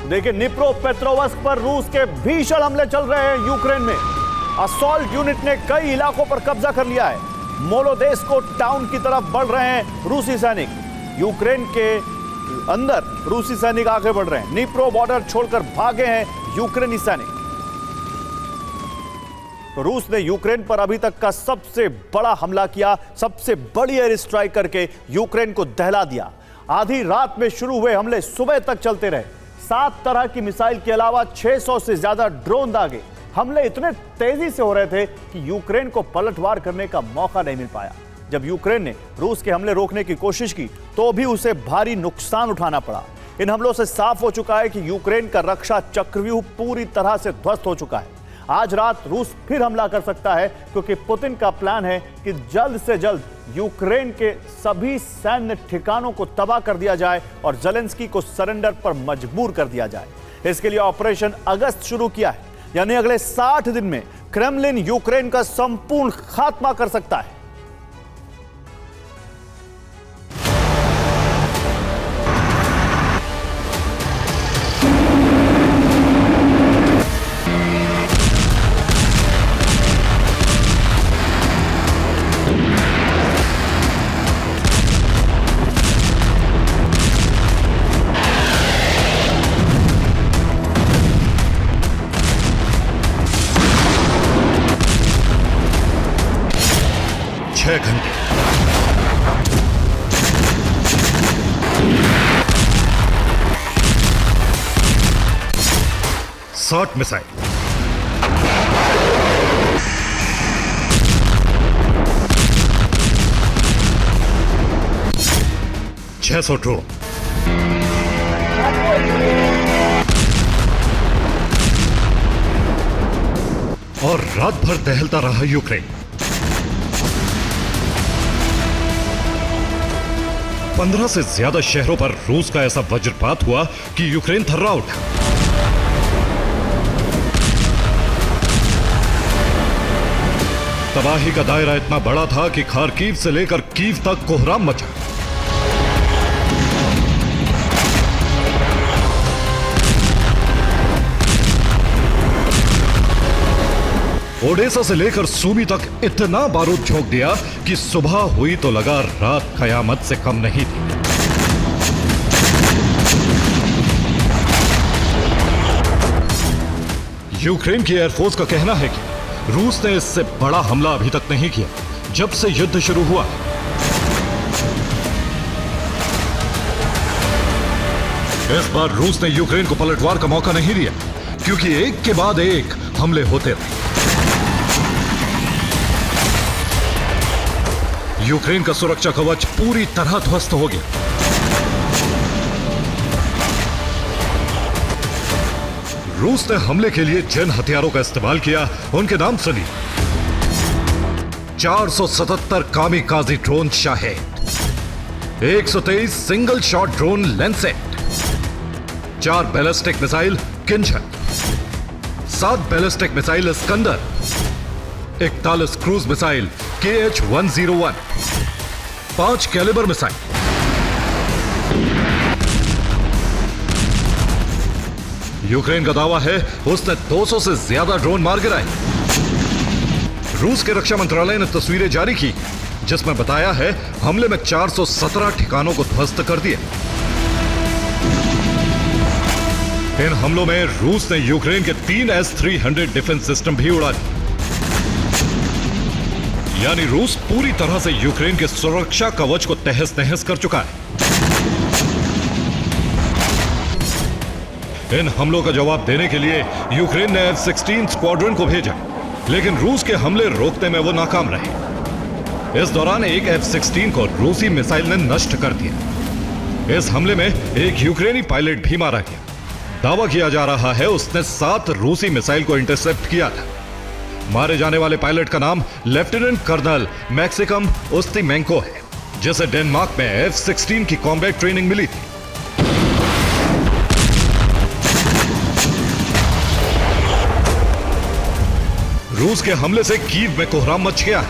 देखिए, निप्रोपेट्रोवस्क पर रूस के भीषण हमले चल रहे हैं यूक्रेन में। असॉल्ट यूनिट ने कई इलाकों पर कब्जा कर लिया है। मोलोदेस्को टाउन की तरफ बढ़ रहे हैं रूसी सैनिक। यूक्रेन के अंदर रूसी सैनिक आगे बढ़ रहे हैं। निप्रो बॉर्डर छोड़कर भागे हैं यूक्रेनी सैनिक। रूस ने यूक्रेन पर अभी तक का सबसे बड़ा हमला किया, सबसे बड़ी एयर स्ट्राइक करके यूक्रेन को दहला दिया। आधी रात में शुरू हुए हमले सुबह तक चलते रहे। 7 तरह की मिसाइल के अलावा 600 से ज्यादा ड्रोन दागे। हमले इतने तेजी से हो रहे थे कि यूक्रेन को पलटवार करने का मौका नहीं मिल पाया। जब यूक्रेन ने रूस के हमले रोकने की कोशिश की तो भी उसे भारी नुकसान उठाना पड़ा। इन हमलों से साफ हो चुका है कि यूक्रेन का रक्षा चक्रव्यूह पूरी तरह से ध्वस्त हो चुका है। आज रात रूस फिर हमला कर सकता है, क्योंकि पुतिन का प्लान है कि जल्द से जल्द यूक्रेन के सभी सैन्य ठिकानों को तबाह कर दिया जाए और ज़ेलेंस्की को सरेंडर पर मजबूर कर दिया जाए। इसके लिए ऑपरेशन अगस्त शुरू किया है, यानी अगले 60 दिन में क्रेमलिन यूक्रेन का संपूर्ण खात्मा कर सकता है। घंटे 60 मिसाइल, 600 ड्रोन और रात भर दहलता रहा यूक्रेन। 15 से ज्यादा शहरों पर रूस का ऐसा वज्रपात हुआ कि यूक्रेन थर्रा उठा। तबाही का दायरा इतना बड़ा था कि खार्किव से लेकर कीव तक कोहराम मचा। ओडेसा से लेकर सूमी तक इतना बारूद झोंक दिया कि सुबह हुई तो लगा रात कयामत से कम नहीं थी। यूक्रेन की एयरफोर्स का कहना है कि रूस ने इससे बड़ा हमला अभी तक नहीं किया जब से युद्ध शुरू हुआ। इस बार रूस ने यूक्रेन को पलटवार का मौका नहीं दिया, क्योंकि एक के बाद एक हमले होते रहे। यूक्रेन का सुरक्षा कवच पूरी तरह ध्वस्त हो गया। रूस ने हमले के लिए जिन हथियारों का इस्तेमाल किया उनके नाम सुनिए। 477 kamikaze drone Shahed, 123 single shot drone Lancet, 4 ballistic missile Kinzhal, 7 ballistic missile Iskander, 41 cruise missile KH-101, 5 Kalibr missile, Ukraine का दावा है उसने 200 से ज्यादा ड्रोन मार गिराए। रूस के रक्षा मंत्रालय ने तस्वीरें जारी की जिसमें बताया है हमले में 417 ठिकानों को ध्वस्त कर दिया। इन हमलों में रूस ने यूक्रेन के 3 S-300 डिफेंस सिस्टम भी उड़ा दिए। यानी रूस पूरी तरह से यूक्रेन के सुरक्षा कवच को तहस नहस कर चुका है। इन हमलों का जवाब देने के लिए यूक्रेन ने F-16 स्क्वाड्रन को भेजा, लेकिन रूस के हमले रोकने में वो नाकाम रहे। इस दौरान एक F-16 को रूसी मिसाइल ने नष्ट कर दिया। इस हमले में एक यूक्रेनी पायलट भी मारा गया। दावा किया जा रहा है उसने 7 रूसी मिसाइल को इंटरसेप्ट किया था। मारे जाने वाले पायलट का नाम लेफ्टिनेंट कर्नल मैक्सिकम उस्तिमेंको है, जिसे डेनमार्क में F-16 की कॉम्बैट ट्रेनिंग मिली थी। रूस के हमले से कीव में कोहराम मच गया है,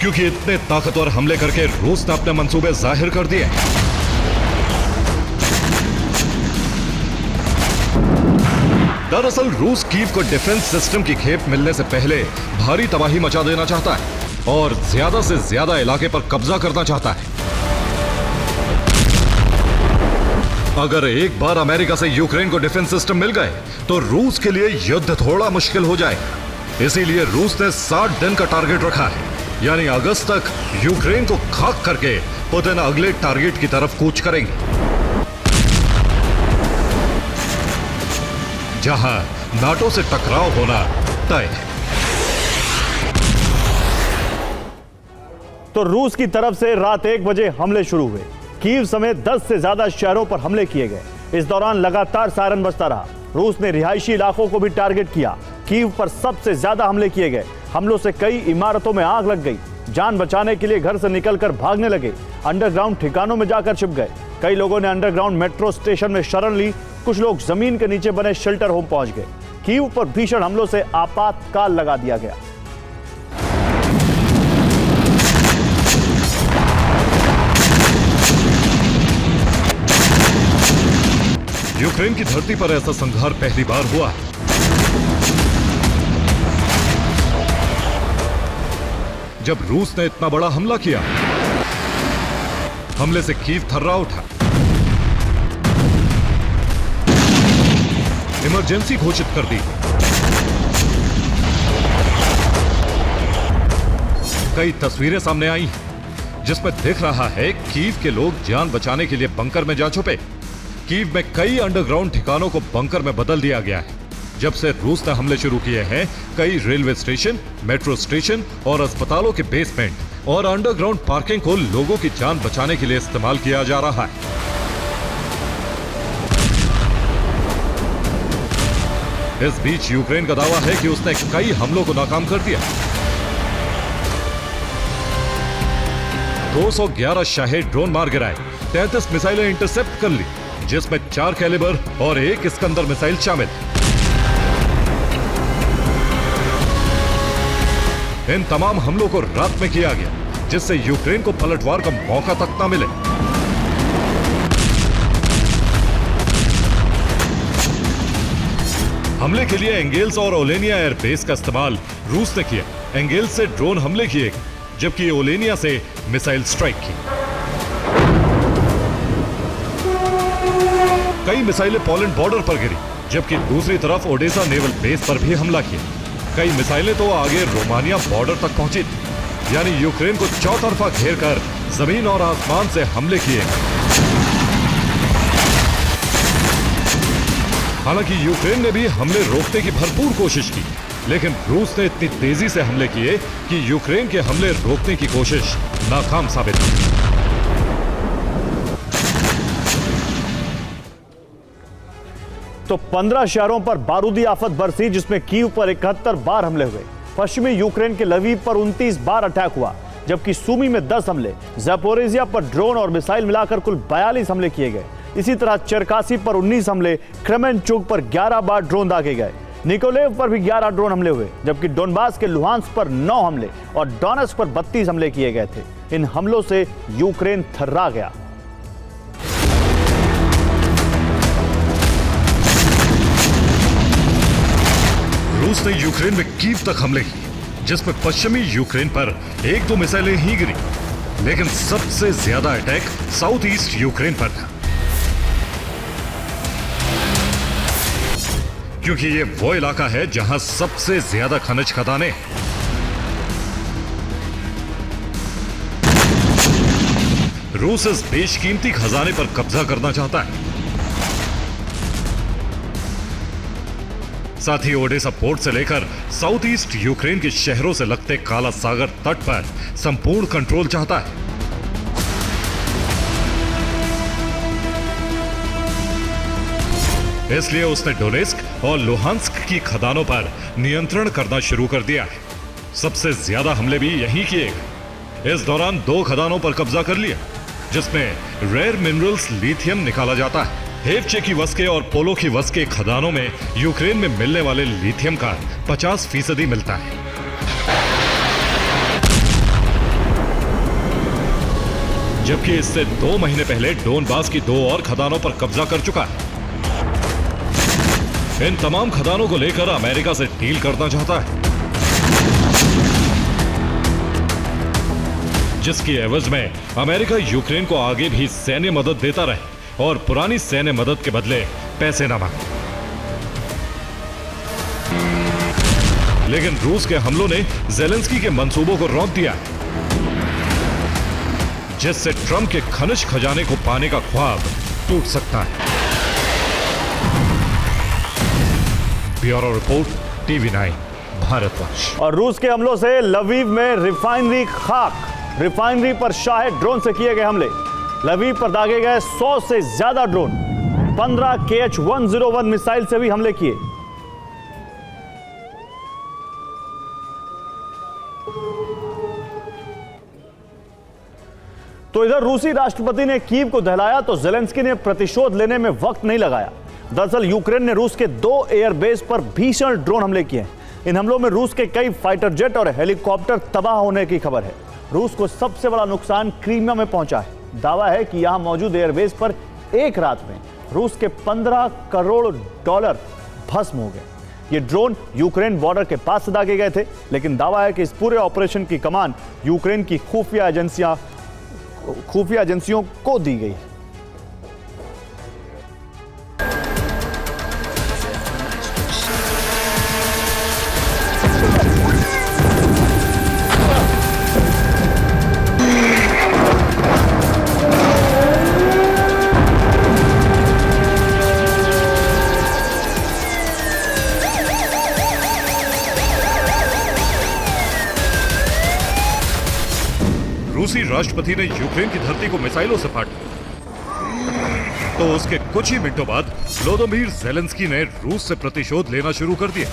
क्योंकि इतने ताकतवर हमले करके रूस ने अपने मंसूबे जाहिर कर दिए। दरअसल रूस कीव को डिफेंस सिस्टम की खेप मिलने से पहले भारी तबाही मचा देना चाहता है और ज्यादा से ज्यादा इलाके पर कब्जा करना चाहता है। अगर एक बार अमेरिका से यूक्रेन को डिफेंस सिस्टम मिल गए तो रूस के लिए युद्ध थोड़ा मुश्किल हो जाएगा। इसीलिए रूस ने 60 दिन का टारगेट रखा है, यानी अगस्त तक यूक्रेन को खाक करके पुतिन अगले टारगेट की तरफ कूच करेंगे, जहां नाटो से टकराव होना तय है। तो रूस की तरफ से रात 1 बजे हमले शुरू हुए। कीव समेत 10 से ज्यादा शहरों पर हमले किए गए। इस दौरान लगातार सायरन बजता रहा। रूस ने रिहायशी इलाकों को भी टारगेट किया। कीव पर सबसे ज्यादा हमले किए गए। हमलों से कई इमारतों में आग लग गई। जान बचाने के लिए घर से निकलकर भागने लगे। अंडरग्राउंड ठिकानों में जाकर छिप गए। कई लोगों ने अंडरग्राउंड मेट्रो स्टेशन में शरण ली। कुछ लोग जमीन के नीचे बने शेल्टर होम पहुंच गए। कीव पर भीषण हमलों से आपातकाल लगा दिया गया। यूक्रेन की धरती पर ऐसा संघार पहली बार हुआ है। जब रूस ने इतना बड़ा हमला किया, हमले से कीव थर्रा उठा। इमरजेंसी घोषित कर दी। कई तस्वीरें सामने आई जिसमें दिख रहा है कीव के लोग जान बचाने के लिए बंकर में जा छुपे। कीव में कई अंडरग्राउंड ठिकानों को बंकर में बदल दिया गया है। जब से रूस ने हमले शुरू किए हैं, कई रेलवे स्टेशन, मेट्रो स्टेशन और अस्पतालों के बेसमेंट और अंडरग्राउंड पार्किंग को लोगों की जान बचाने के लिए इस्तेमाल किया जा रहा है। इस बीच यूक्रेन का दावा है कि उसने कई हमलों को नाकाम कर दिया। 211 शाहेद ड्रोन मार गिराए, 33 मिसाइलें इंटरसेप्ट कर ली, जिसमें 4 कैलिबर और 1 इस्कंदर मिसाइल शामिल। इन तमाम हमलों को रात में किया गया, जिससे यूक्रेन को पलटवार का मौका तक न मिले। हमले के लिए एंगेल्स और ओलेनिया एयरबेस का इस्तेमाल रूस ने किया। एंगेल्स से ड्रोन हमले किए, जबकि ओलेनिया से मिसाइल स्ट्राइक की। कई मिसाइलें पोलैंड बॉर्डर पर गिरी, जबकि दूसरी तरफ ओडेसा नेवल बेस पर भी हमला किया। कई मिसाइलें तो आगे रोमानिया बॉर्डर तक पहुंची थी, यानी यूक्रेन को चौतरफा घेर कर जमीन और आसमान से हमले किए। हालांकि यूक्रेन ने भी हमले रोकने की भरपूर कोशिश की, लेकिन रूस ने इतनी तेजी से हमले किए कि यूक्रेन के हमले रोकने की कोशिश नाकाम साबित हुई। तो 15 शहरों पर बारूदी आफत बरसी, जिसमें कीव पर 71 बार हमले हुए। पश्चिमी यूक्रेन के लवीव पर 29 बार अटैक हुआ, जबकि सूमी में 10 हमले। ज़पोरिजिया पर ड्रोन और मिसाइल मिलाकर कुल 42 हमले किए गए। इसी तरह चेरकासी पर 19 हमले, क्रेमेंचुक पर 11 बार ड्रोन दागे गए। निकोलेव पर भी 11 ड्रोन हमले हुए, जबकि डोनबास के लुहांस्क पर 9 हमले और डोनेट्स्क पर 32 हमले किए गए थे। इन हमलों से यूक्रेन थर्रा गया। रूस ने यूक्रेन में कीव तक हमले किए, जिसमें पश्चिमी यूक्रेन पर 1-2 मिसाइलें ही गिरी, लेकिन सबसे ज्यादा अटैक साउथ ईस्ट यूक्रेन पर था, क्योंकि ये वो इलाका है जहां सबसे ज्यादा खनिज खदानें हैं। रूस इस बेशकीमती खजाने पर कब्जा करना चाहता है। साथ ही ओडेसा पोर्ट से लेकर साउथ ईस्ट यूक्रेन के शहरों से लगते काला सागर तट पर संपूर्ण कंट्रोल चाहता है। इसलिए उसने डोनेस्क और लुहांस्क की खदानों पर नियंत्रण करना शुरू कर दिया है। सबसे ज्यादा हमले भी यहीं किए गए। इस दौरान 2 खदानों पर कब्जा कर लिया, जिसमें रेयर मिनरल्स लिथियम निकाला जाता है। हेवचे की वस्के और पोलो की वस्के खदानों में यूक्रेन में मिलने वाले लिथियम का 50% मिलता है। जबकि इससे 2 महीने पहले डोनबास की 2 और खदानों पर कब्जा कर चुका है। इन तमाम खदानों को लेकर अमेरिका से डील करना चाहता है, जिसकी एवज में अमेरिका यूक्रेन को आगे भी सैन्य मदद देता रहे और पुरानी सैन्य मदद के बदले पैसे न मांगे। लेकिन रूस के हमलों ने ज़ेलेंस्की के मंसूबों को रोक दिया है, जिससे ट्रंप के खनिज खजाने को पाने का ख्वाब टूट सकता है। Bureau report, TV9 Bharatvarsh. और रूस के हमलों से लवीव में रिफाइनरी खाक, रिफाइनरी पर शाहे ड्रोन से किए गए हमले। लवीव पर दागे गए 100 से ज्यादा ड्रोन, 15 KH-101 मिसाइल से भी हमले किए। तो इधर रूसी राष्ट्रपति ने कीव को दहलाया तो ज़ेलेंस्की ने प्रतिशोध लेने में वक्त नहीं लगाया। दरअसल यूक्रेन ने रूस के 2 एयरबेस पर भीषण ड्रोन हमले किए। इन हमलों में रूस के कई फाइटर जेट और हेलीकॉप्टर तबाह होने की खबर है। रूस को सबसे बड़ा नुकसान क्रीमिया में पहुंचा है। दावा है कि यहां मौजूद एयरबेस पर एक रात में रूस के $15 करोड़ भस्म हो गए। ये ड्रोन यूक्रेन बॉर्डर के पास से दागे गए थे, लेकिन दावा है कि इस पूरे ऑपरेशन की कमान यूक्रेन की खुफिया एजेंसियों को दी गई। रूसी राष्ट्रपति ने यूक्रेन की धरती को मिसाइलों से फाड़ा, तो उसके कुछ ही मिनटों बाद व्लादिमीर ज़ेलेंस्की ने रूस से प्रतिशोध लेना शुरू कर दिया।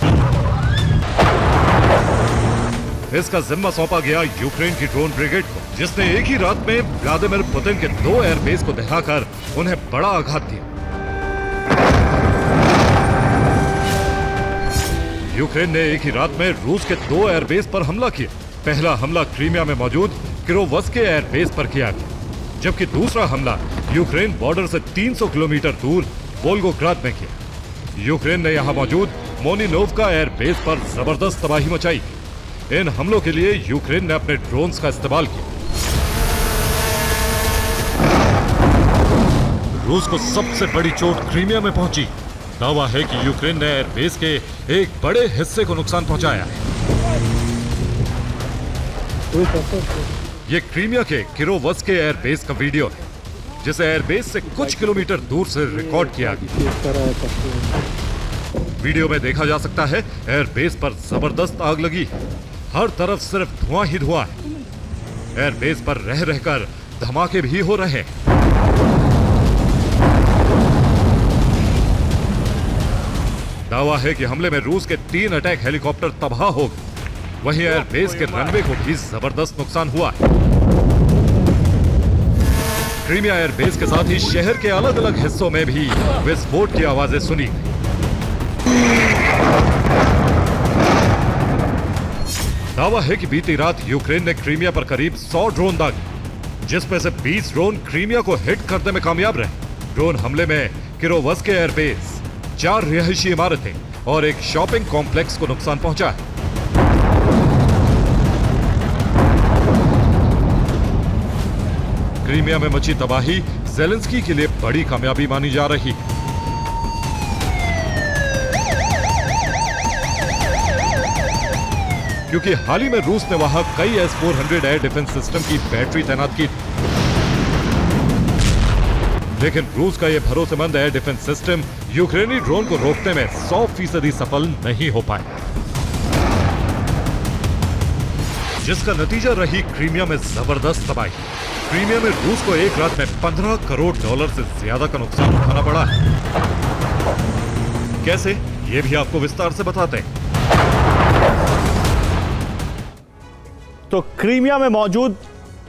इसका जिम्मा सौंपा गया यूक्रेन की ड्रोन ब्रिगेड को, जिसने एक ही रात में व्लादिमीर पुतिन के 2 एयरबेस को दहाकर उन्हें बड़ा आघात दिया। यूक्रेन ने एक ही रात में रूस के 2 एयरबेस पर हमला किया। पहला हमला क्रीमिया में मौजूद किरोवस्के एयरबेस पर किया गया, जबकि दूसरा हमला यूक्रेन बॉर्डर से 300 किलोमीटर दूर वोल्गोग्राद में किया। यूक्रेन ने यहां मौजूद मोनिलोवका एयरबेस पर जबरदस्त तबाही मचाई। इन हमलों के लिए यूक्रेन ने अपने ड्रोन्स का इस्तेमाल किया। रूस को सबसे बड़ी चोट क्रीमिया में पहुंची। दावा है कि यूक्रेन ने एयरबेस के एक बड़े हिस्से को नुकसान पहुंचाया है। ये क्रीमिया के किरोवस्के एयरबेस का वीडियो है, जिसे एयरबेस से कुछ किलोमीटर दूर से रिकॉर्ड किया गया। वीडियो में देखा जा सकता है एयरबेस पर जबरदस्त आग लगी है। हर तरफ सिर्फ धुआं ही धुआं है। एयरबेस पर रह रहकर धमाके भी हो रहे हैं। दावा है कि हमले में रूस के 3 अटैक हेलीकॉप्टर तबाह हो गए। वहीं एयरबेस के रनवे को भी जबरदस्त नुकसान हुआ है। क्रीमिया एयरबेस के साथ ही शहर के अलग अलग हिस्सों में भी विस्फोट की आवाजें सुनी। दावा है कि बीती रात यूक्रेन ने क्रीमिया पर करीब 100 ड्रोन दागे, जिसमें से 20 ड्रोन क्रीमिया को हिट करने में कामयाब रहे। ड्रोन हमले में किरोवस्के एयरबेस, 4 रिहायशी इमारतें और एक शॉपिंग कॉम्प्लेक्स को नुकसान पहुंचा है। क्रीमिया में मची तबाही ज़ेलेंस्की के लिए बड़ी कामयाबी मानी जा रही है। क्योंकि हाल ही में रूस ने वहां कई S-400 एयर डिफेंस सिस्टम की बैटरी तैनात की, लेकिन रूस का यह भरोसेमंद एयर डिफेंस सिस्टम यूक्रेनी ड्रोन को रोकने में 100% सफल नहीं हो पाया, जिसका नतीजा रही क्रीमिया में जबरदस्त तबाही। क्रीमिया में रूस को एक रात में $15 करोड़ से ज्यादा का नुकसान उठाना पड़ा है। कैसे, ये भी आपको विस्तार से बताते हैं। तो क्रीमिया में मौजूद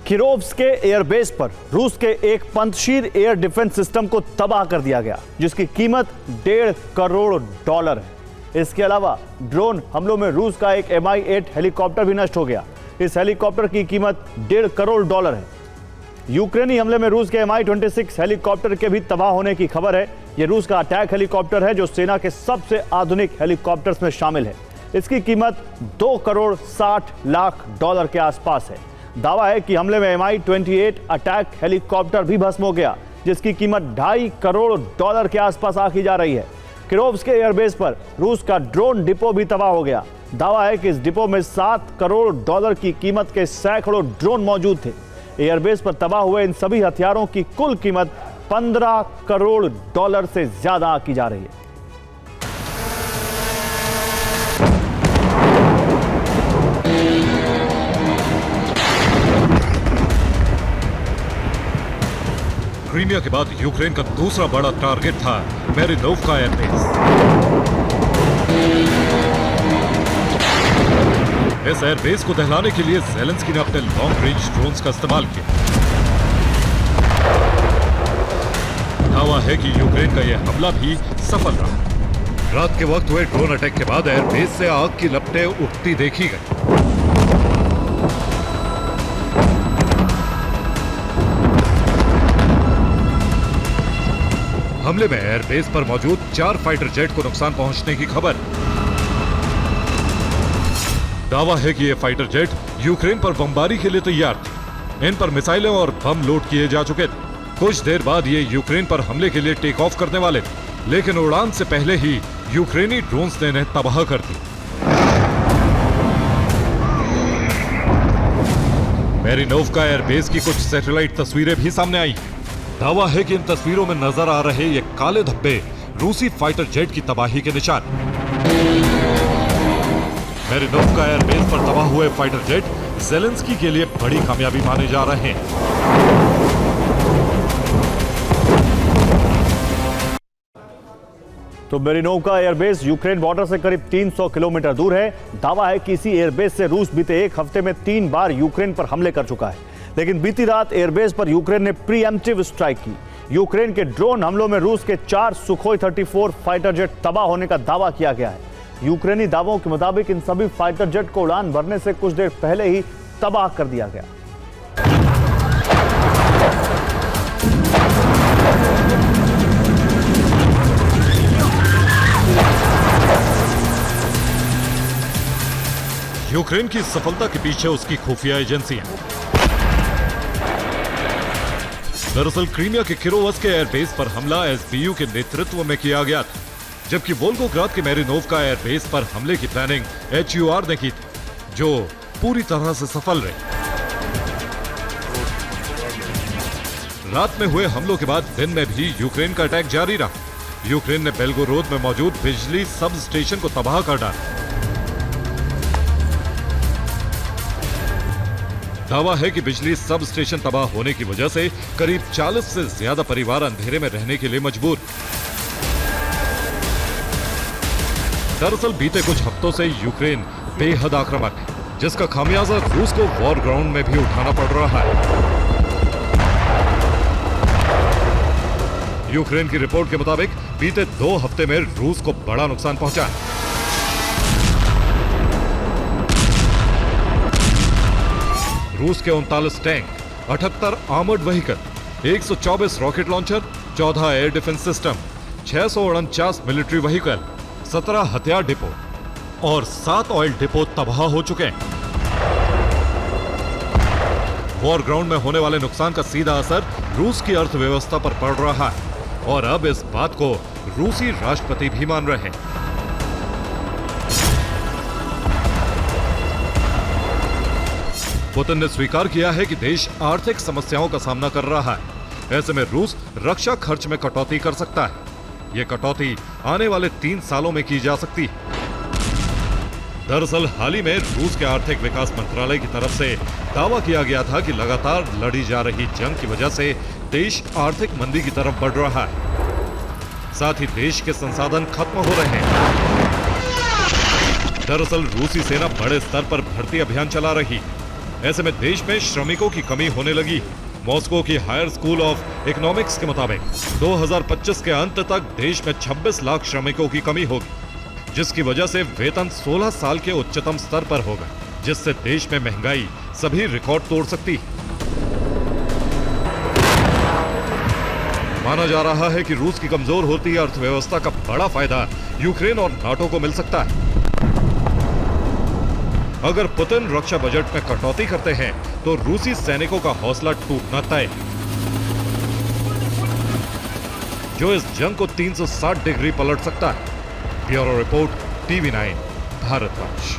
किरोव्स्के एयरबेस पर रूस के एक पंतशीर एयर डिफेंस सिस्टम को तबाह कर दिया गया, जिसकी कीमत $1.5 करोड़ है। इसके अलावा ड्रोन हमलों में रूस का एक Mi-8 हेलीकॉप्टर भी नष्ट हो गया। इस हेलीकॉप्टर की कीमत $1.5 करोड़ है। यूक्रेनी हमले में रूस के Mi-26 हेलीकॉप्टर के भी तबाह होने की खबर है। यह रूस का अटैक हेलीकॉप्टर है जो सेना के सबसे आधुनिक हेलीकॉप्टर्स में शामिल है। इसकी कीमत 2 करोड़ 60 लाख डॉलर के आसपास है। दावा है कि हमले में Mi-28 अटैक हेलीकॉप्टर भी भस्म हो गया, जिसकी कीमत 2.5 करोड़ डॉलर के आसपास आंकी जा रही है। किरोव्स्क के एयरबेस पर रूस का ड्रोन डिपो भी तबाह हो गया। दावा है कि इस डिपो में 7 करोड़ डॉलर की कीमत के सैकड़ों ड्रोन मौजूद थे। एयरबेस पर तबाह हुए इन सभी हथियारों की कुल कीमत 15 करोड़ डॉलर से ज्यादा आंकी जा रही है। क्रीमिया के बाद यूक्रेन का दूसरा बड़ा टारगेट था मेरिनोवका एयरबेस। इस एयरबेस को दहलाने के लिए ज़ेलेंस्की ने अपने लॉन्ग रेंज ड्रोन्स का इस्तेमाल किया। दावा है कि यूक्रेन का यह हमला भी सफल रहा। रात के वक्त हुए ड्रोन अटैक के बाद एयरबेस से आग की लपटें उठती देखी गई। हमले में एयरबेस पर मौजूद 4 फाइटर जेट को नुकसान पहुंचने की खबर। दावा है कि ये फाइटर जेट यूक्रेन पर बमबारी के लिए तैयार थे। इन पर मिसाइलें और बम लोड किए जा चुके थे। कुछ देर बाद ये यूक्रेन पर हमले के लिए टेक ऑफ करने वाले थे, लेकिन उड़ान से पहले ही यूक्रेनी ड्रोन्स ने इन्हें तबाह कर दी। मेरिनोवका एयरबेस की कुछ सैटेलाइट तस्वीरें भी सामने आई। दावा है कि इन तस्वीरों में नजर आ रहे ये काले धब्बे रूसी फाइटर जेट की तबाही के निशान। मेरिनोवका एयरबेस पर तबाह हुए फाइटर जेट ज़ेलेंस्की के लिए बड़ी कामयाबी माने जा रहे हैं। तो मेरिनोवका एयरबेस यूक्रेन बॉर्डर से करीब 300 किलोमीटर दूर है। दावा है कि इसी एयरबेस से रूस बीते एक हफ्ते में 3 बार यूक्रेन पर हमले कर चुका है, लेकिन बीती रात एयरबेस पर यूक्रेन ने प्रीएम्प्टिव स्ट्राइक की। यूक्रेन के ड्रोन हमलों में रूस के 4 सुखोई 34 फाइटर जेट तबाह होने का दावा किया गया है। यूक्रेनी दावों के मुताबिक इन सभी फाइटर जेट को उड़ान भरने से कुछ देर पहले ही तबाह कर दिया गया। यूक्रेन की सफलता के पीछे उसकी खुफिया एजेंसियां। दरअसल क्रीमिया के किरोव्स्क के एयरबेस पर हमला एसबीयू के नेतृत्व में किया गया था, जबकि वोल्गोग्राद के मेरिनोवका एयरबेस पर हमले की प्लानिंग HUR ने की थी, जो पूरी तरह से सफल रही। रात में हुए हमलों के बाद दिन में भी यूक्रेन का अटैक जारी रहा। यूक्रेन ने बेल्गोरोद में मौजूद बिजली सब स्टेशन को तबाह कर डाला। दावा है कि बिजली सब स्टेशन तबाह होने की वजह से करीब 40 से ज्यादा परिवार अंधेरे में रहने के लिए मजबूर। दरअसल बीते कुछ हफ्तों से यूक्रेन बेहद आक्रामक है, जिसका खामियाजा रूस को वॉर ग्राउंड में भी उठाना पड़ रहा है। यूक्रेन की रिपोर्ट के मुताबिक बीते 2 हफ्ते में रूस को बड़ा नुकसान पहुंचा है। रूस के 39 tank, 78 armoured vehicle, 124 rocket launcher, 14 air defence system, 649 military vehicle, 17 हथियार डिपो और 7 ऑयल डिपो तबाह हो चुके हैं। वॉर ग्राउंड में होने वाले नुकसान का सीधा असर रूस की अर्थव्यवस्था पर पड़ रहा है और अब इस बात को रूसी राष्ट्रपति भी मान रहे हैं। पुतिन ने स्वीकार किया है कि देश आर्थिक समस्याओं का सामना कर रहा है। ऐसे में रूस रक्षा खर्च में कटौती कर सकता है। यह कटौती आने वाले 3 सालों में की जा सकती है। दरअसल हाल ही में रूस के आर्थिक विकास मंत्रालय की तरफ से दावा किया गया था कि लगातार लड़ी जा रही जंग की वजह से देश आर्थिक मंदी की तरफ बढ़ रहा है, साथ ही देश के संसाधन खत्म हो रहे हैं। दरअसल रूसी सेना बड़े स्तर पर भर्ती अभियान चला रही है। ऐसे में देश में श्रमिकों की कमी होने लगी। मॉस्को की हायर स्कूल ऑफ इकोनॉमिक्स के मुताबिक 2025 के अंत तक देश में 26 लाख श्रमिकों की कमी होगी, जिसकी वजह से वेतन 16 साल के उच्चतम स्तर पर होगा, जिससे देश में महंगाई सभी रिकॉर्ड तोड़ सकती है। माना जा रहा है कि रूस की कमजोर होती अर्थव्यवस्था का बड़ा फायदा यूक्रेन और नाटो को मिल सकता है। अगर पुतिन रक्षा बजट में कटौती करते हैं तो रूसी सैनिकों का हौसला टूटना तय है, जो इस जंग को 360 डिग्री पलट सकता है। Bureau report, TV9 Bharatvarsh.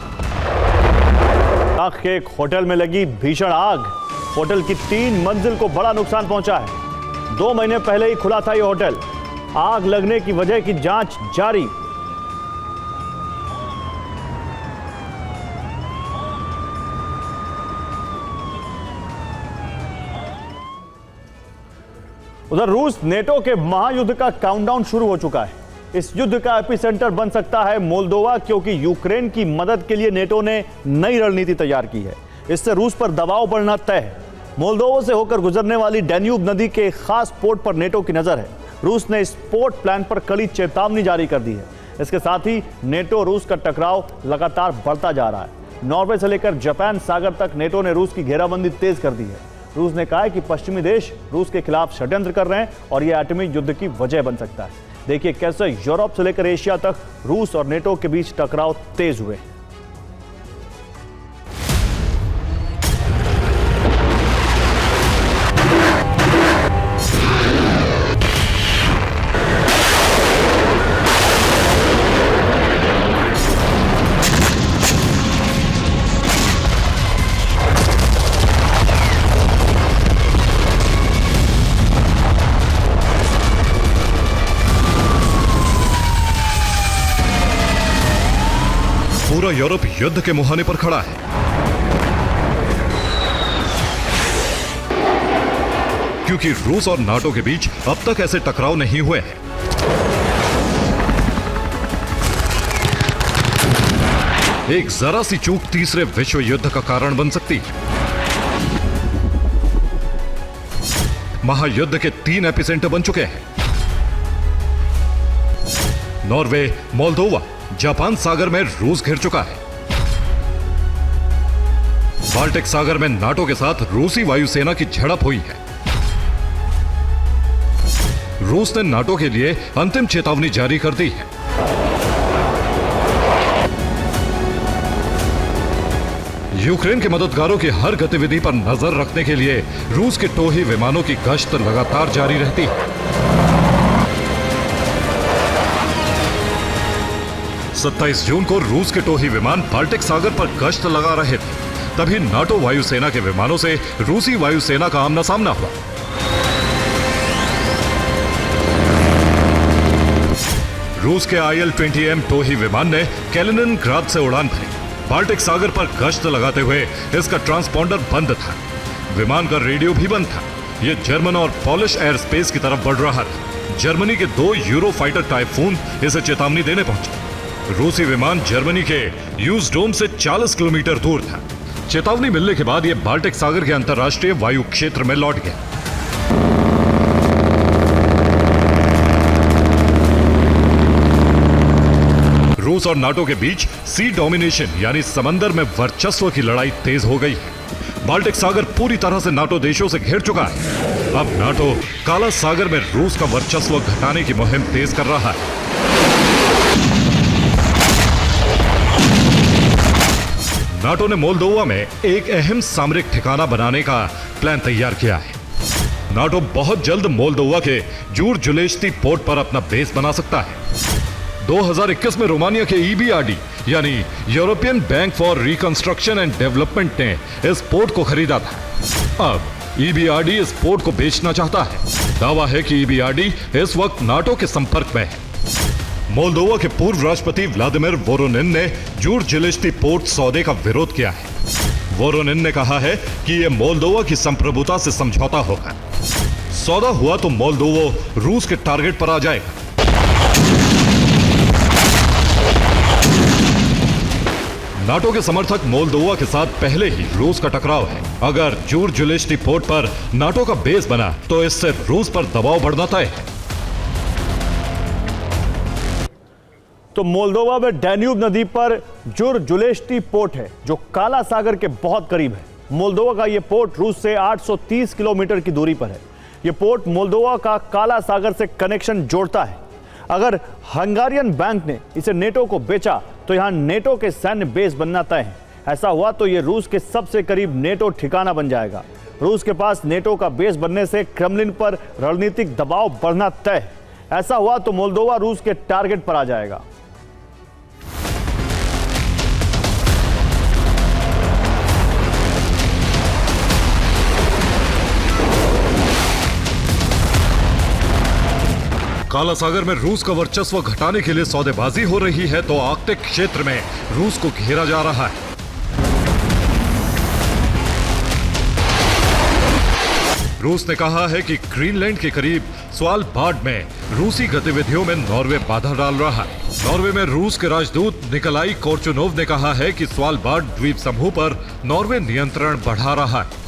के एक होटल में लगी भीषण आग। होटल की 3 मंजिल को बड़ा नुकसान पहुंचा है। 2 महीने पहले ही खुला था यह होटल। आग लगने की वजह की जांच जारी। उधर रूस नेटो के महायुद्ध का काउंटडाउन शुरू हो चुका है। इस युद्ध का एपिसेंटर बन सकता है मोल्दोवा, क्योंकि यूक्रेन की मदद के लिए नेटो ने नई रणनीति तैयार की है। इससे रूस पर दबाव बढ़ना तय है। मोल्दोवा से होकर गुजरने वाली डैन्यूब नदी के खास पोर्ट पर नेटो की नजर है। रूस ने इस पोर्ट प्लान पर कड़ी चेतावनी जारी कर दी है। इसके साथ ही नेटो रूस का टकराव लगातार बढ़ता जा रहा है। नॉर्वे से लेकर जापान सागर तक नेटो ने रूस की घेराबंदी तेज कर दी है। रूस ने कहा है कि पश्चिमी देश रूस के खिलाफ षड्यंत्र कर रहे हैं और यह एटमी युद्ध की वजह बन सकता है। देखिए कैसे यूरोप से लेकर एशिया तक रूस और नेटो के बीच टकराव तेज हुए। पूरा यूरोप युद्ध के मुहाने पर खड़ा है, क्योंकि रूस और नाटो के बीच अब तक ऐसे टकराव नहीं हुए हैं। एक जरा सी चूक तीसरे विश्व युद्ध का कारण बन सकती है। महायुद्ध के 3 एपिसेंटर बन चुके हैं। नॉर्वे, मोल्दोवा, जापान सागर में रूस घिर चुका है। बाल्टिक सागर में नाटो के साथ रूसी वायुसेना की झड़प हुई है। रूस ने नाटो के लिए अंतिम चेतावनी जारी कर दी है। यूक्रेन के मददगारों की हर गतिविधि पर नजर रखने के लिए रूस के टोही विमानों की गश्त लगातार जारी रहती है। 27 जून को रूस के टोही विमान बाल्टिक सागर पर गश्त लगा रहे थे, तभी नाटो वायुसेना के विमानों से रूसी वायुसेना का आमना सामना हुआ। रूस के IL-20M टोही विमान ने कैलिनिनग्राद से उड़ान भरी। बाल्टिक सागर पर गश्त लगाते हुए इसका ट्रांसपॉन्डर बंद था। विमान का रेडियो भी बंद था। यह जर्मन और पॉलिश एयर स्पेस की तरफ बढ़ रहा था। जर्मनी के 2 यूरो फाइटर टाइफून इसे चेतावनी देने पहुंचे। रूसी विमान जर्मनी के यूजडोम से 40 किलोमीटर दूर था। चेतावनी मिलने के बाद यह बाल्टिक सागर के अंतर्राष्ट्रीय वायु क्षेत्र में लौट गया। रूस और नाटो के बीच सी डोमिनेशन यानी समंदर में वर्चस्व की लड़ाई तेज हो गई है। बाल्टिक सागर पूरी तरह से नाटो देशों से घिर चुका है। अब नाटो काला सागर में रूस का वर्चस्व घटाने की मुहिम तेज कर रहा है। नाटो ने मोल्दोवा में एक अहम सामरिक ठिकाना बनाने का प्लान तैयार किया है। नाटो बहुत जल्द मोल्दोवा के जूरजुलेस्ती पोर्ट पर अपना बेस बना सकता है। 2021 में रोमानिया के EBRD यानी European bank for reconstruction and development ने इस पोर्ट को खरीदा था। अब EBRD इस पोर्ट को बेचना चाहता है। दावा है कि EBRD इस वक्त नाटो के संपर्क में है। मोल्दोवा के पूर्व राष्ट्रपति व्लादिमीर वोरोनिन ने जूरजुलेस्ती पोर्ट सौदे का विरोध किया है। वोरोनिन ने कहा है कि यह मोल्दोवा की संप्रभुता से समझौता होगा। सौदा हुआ तो मोल्दोवा रूस के टारगेट पर आ जाएगा। नाटो के समर्थक मोल्दोवा के साथ पहले ही रूस का टकराव है। अगर जूरजुलेस्ती पोर्ट पर नाटो का बेस बना तो इससे रूस पर दबाव बढ़ना तय है। तो मोल्दोवा में डैन्यूब नदी पर जूरजुलेस्ती पोर्ट है जो काला सागर के बहुत करीब है। मोल्दोवा का यह पोर्ट रूस से 830 किलोमीटर की दूरी पर है। ये पोर्ट मोल्दोवा का काला सागर से कनेक्शन जोड़ता है। अगर हंगारियन बैंक ने इसे नेटो को बेचा तो यहां नेटो के सैन्य बेस बनना तय है। ऐसा हुआ तो ये रूस के सबसे करीब नेटो ठिकाना बन जाएगा। रूस के पास नेटो का बेस बनने से क्रेमलिन पर रणनीतिक दबाव बढ़ना तय है। ऐसा हुआ तो मोल्दोवा रूस के टारगेट पर आ जाएगा। काला सागर में रूस का वर्चस्व घटाने के लिए सौदेबाजी हो रही है तो आर्कटिक क्षेत्र में रूस को घेरा जा रहा है। रूस ने कहा है कि ग्रीनलैंड के करीब स्वालबार्ड में रूसी गतिविधियों में नॉर्वे बाधा डाल रहा है। नॉर्वे में रूस के राजदूत निकोलाई कोर्चुनोव ने कहा है कि स्वालबार्ड द्वीप समूह पर नॉर्वे नियंत्रण बढ़ा रहा है।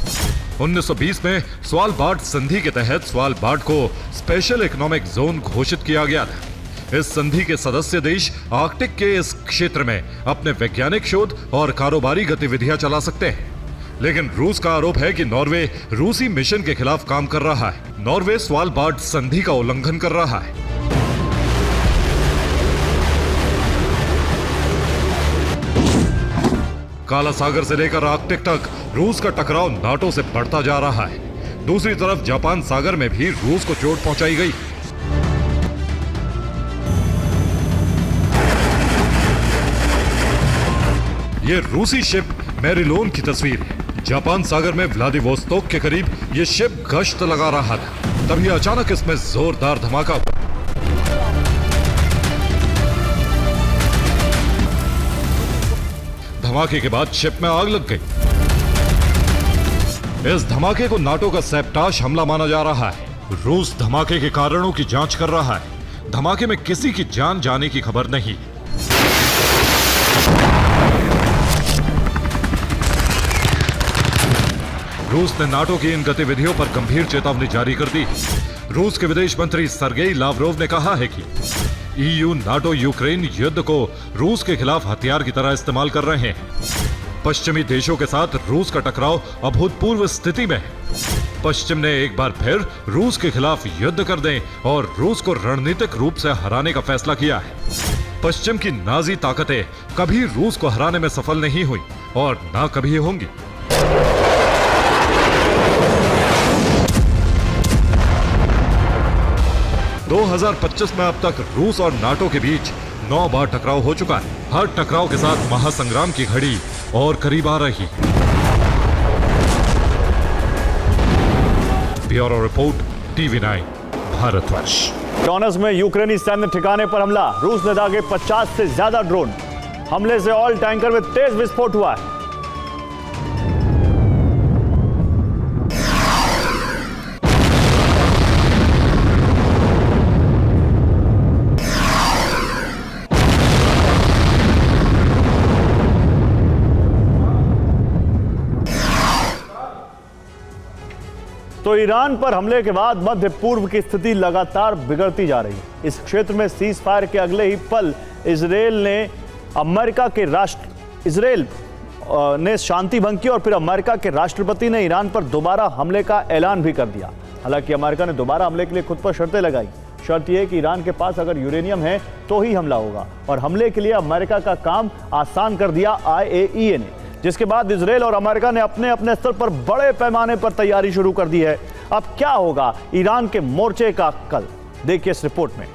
1920 में स्वालबार्ड संधि के तहत स्वालबार्ड को स्पेशल इकोनॉमिक जोन घोषित किया गया था। इस संधि के सदस्य देश आर्कटिक के इस क्षेत्र में अपने वैज्ञानिक शोध और कारोबारी गतिविधियां चला सकते हैं। लेकिन रूस का आरोप है कि नॉर्वे रूसी मिशन के खिलाफ काम कर रहा है। नॉर्वे स्वालबार्ड संधि का उल्लंघन कर रहा है। काला सागर से लेकर आर्कटिक तक रूस का टकराव नाटो से बढ़ता जा रहा है। दूसरी तरफ जापान सागर में भी रूस को चोट पहुंचाई गई। ये रूसी शिप मैरिलोन की तस्वीर है। जापान सागर में व्लादिवोस्तोक के करीब ये शिप गश्त लगा रहा था, तभी अचानक इसमें जोरदार धमाका हुआ। धमाके के बाद शिप में आग लग गई। इस धमाके को नाटो का सैबटाश हमला माना जा रहा है। रूस धमाके के कारणों की जांच कर रहा है। धमाके में किसी की जान जाने की खबर नहीं। रूस ने नाटो की इन गतिविधियों पर गंभीर चेतावनी जारी कर दी। रूस के विदेश मंत्री सर्गेई लावरोव ने कहा है कि ईयू नाटो यूक्रेन युद्ध को रूस के खिलाफ हथियार की तरह इस्तेमाल कर रहे हैं। पश्चिमी देशों के साथ रूस का टकराव अभूतपूर्व स्थिति में है। पश्चिम ने एक बार फिर रूस के खिलाफ युद्ध कर दें और रूस को रणनीतिक रूप से हराने का फैसला किया है। पश्चिम की नाजी ताकतें कभी रूस को हराने में सफल नहीं हुई और ना कभी होंगी। दो 2025 में अब तक रूस और नाटो के बीच 9 बार टकराव हो चुका है। हर टकराव के साथ महासंग्राम की घड़ी और करीब आ रही। Bureau report, TV9 Bharatvarsh. Donetsk में यूक्रेनी सैन्य ठिकाने पर हमला। रूस ने दागे 50 से ज्यादा ड्रोन। हमले से ऑयल टैंकर में तेज विस्फोट हुआ है। तो ईरान पर हमले के बाद मध्य पूर्व की स्थिति लगातार बिगड़ती जा रही है। इस क्षेत्र में सीज फायर के अगले ही पल इजरायल ने शांति भंग की और फिर अमेरिका के राष्ट्रपति ने ईरान पर दोबारा हमले का ऐलान भी कर दिया। हालांकि अमेरिका ने दोबारा हमले के लिए खुद पर शर्तें लगाई। शर्त यह है कि ईरान के पास अगर यूरेनियम है तो ही हमला होगा, और हमले के लिए अमेरिका का काम आसान कर दिया IAEA ने, जिसके बाद इजरायल और अमेरिका ने अपने अपने स्तर पर बड़े पैमाने पर तैयारी शुरू कर दी है। अब क्या होगा ईरान के मोर्चे का कल, देखिए इस रिपोर्ट में।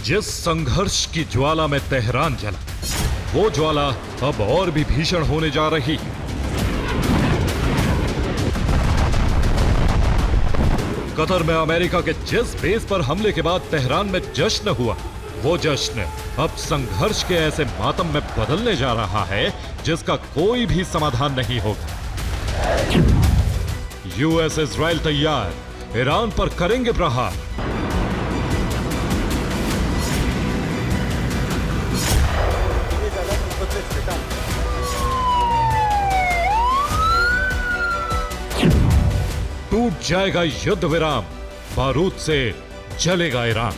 जिस संघर्ष की ज्वाला में तेहरान जला, वो ज्वाला अब और भी भीषण होने जा रही। कतर में अमेरिका के जिस बेस पर हमले के बाद तेहरान में जश्न हुआ, वो जश्न अब संघर्ष के ऐसे मातम में बदलने जा रहा है जिसका कोई भी समाधान नहीं होगा। यूएस इजराइल तैयार, ईरान पर करेंगे प्रहार। टूट जाएगा युद्ध विराम, बारूद से जलेगा ईरान।